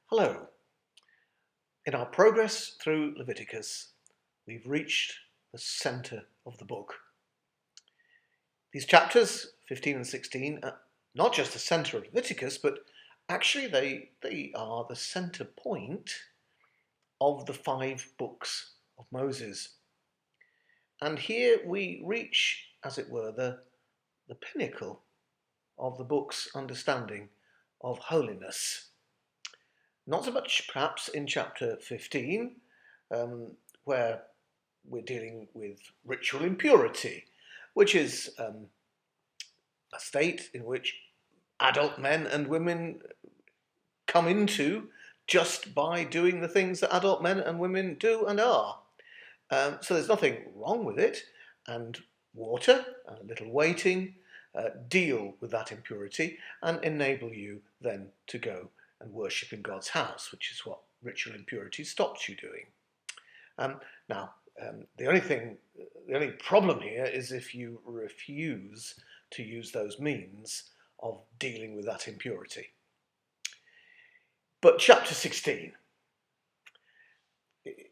Hello. In our progress through Leviticus, we've reached the centre of the book. These chapters, 15 and 16, are not just the centre of Leviticus, but actually they are the centre point of the 5 books of Moses. And here we reach, as it were, the pinnacle of the book's understanding of holiness. Not so much perhaps in chapter 15, where we're dealing with ritual impurity, which is a state in which adult men and women come into just by doing the things that adult men and women do and are. So there's nothing wrong with it, and water and a little waiting deal with that impurity and enable you then to go and worship in God's house, which is what ritual impurity stops you doing. The only problem here is if you refuse to use those means of dealing with that impurity. But chapter 16,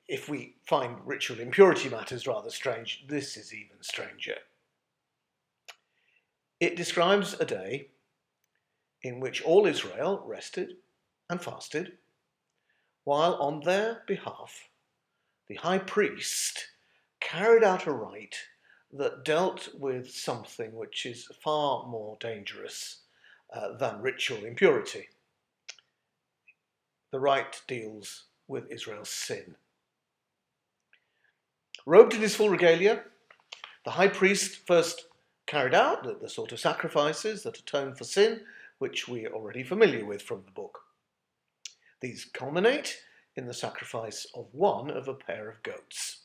if we find ritual impurity matters rather strange, this is even stranger. It describes a day in which all Israel rested and fasted, while on their behalf the high priest carried out a rite that dealt with something which is far more dangerous than ritual impurity. The rite deals with Israel's sin. Robed in his full regalia, the high priest first carried out the sort of sacrifices that atone for sin, which we are already familiar with from the book. These culminate in the sacrifice of one of a pair of goats.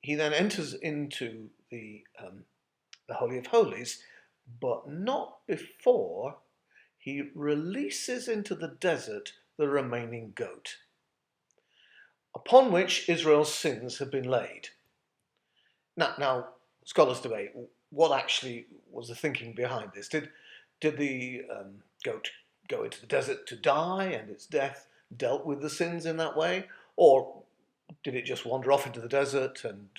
He then enters into the Holy of Holies, but not before he releases into the desert the remaining goat, upon which Israel's sins have been laid. Now scholars debate what actually was the thinking behind this. Did the goat go into the desert to die, and its death dealt with the sins in that way? Or did it just wander off into the desert and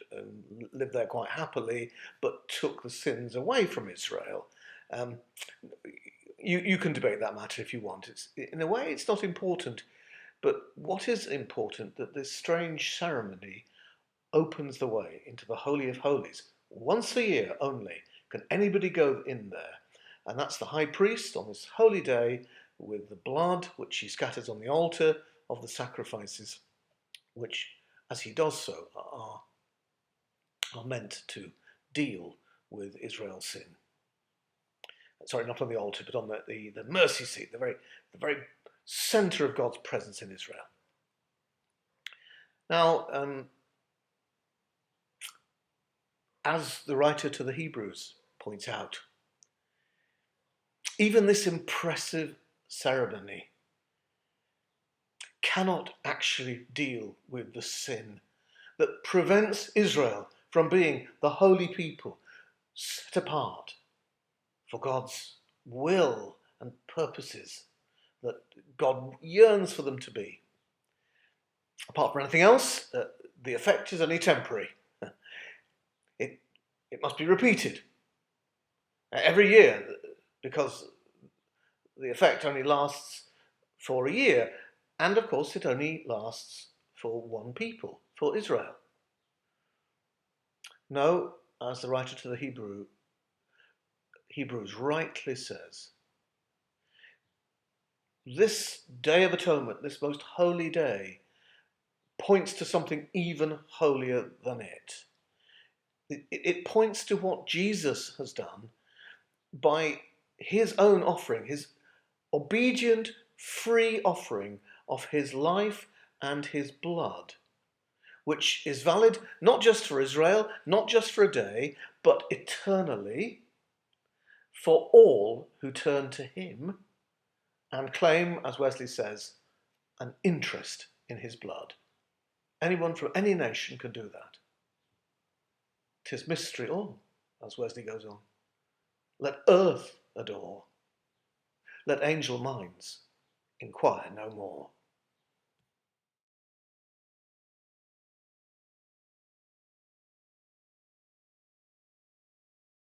live there quite happily, but took the sins away from Israel? You can debate that matter if you want. In a way, it's not important. But what is important, that this strange ceremony opens the way into the Holy of Holies. Once a year only can anybody go in there. And that's the high priest on this holy day with the blood which he scatters on the altar of the sacrifices, which, as he does so, are meant to deal with Israel's sin. Sorry, not on the altar, but on the mercy seat, the very centre of God's presence in Israel. Now, as the writer to the Hebrews points out, even this impressive ceremony cannot actually deal with the sin that prevents Israel from being the holy people set apart for God's will and purposes that God yearns for them to be. Apart from anything else, the effect is only temporary. It must be repeated every year, because the effect only lasts for a year. And of course, it only lasts for one people, for Israel. No, as the writer to the Hebrews rightly says, this Day of Atonement, this most holy day, points to something even holier than it. It points to what Jesus has done by his own offering, his obedient, free offering of his life and his blood, which is valid not just for Israel, not just for a day, but eternally for all who turn to him and claim, as Wesley says, an interest in his blood. Anyone from any nation can do that. 'Tis mystery all, as Wesley goes on. Let earth adore. Let angel minds inquire no more.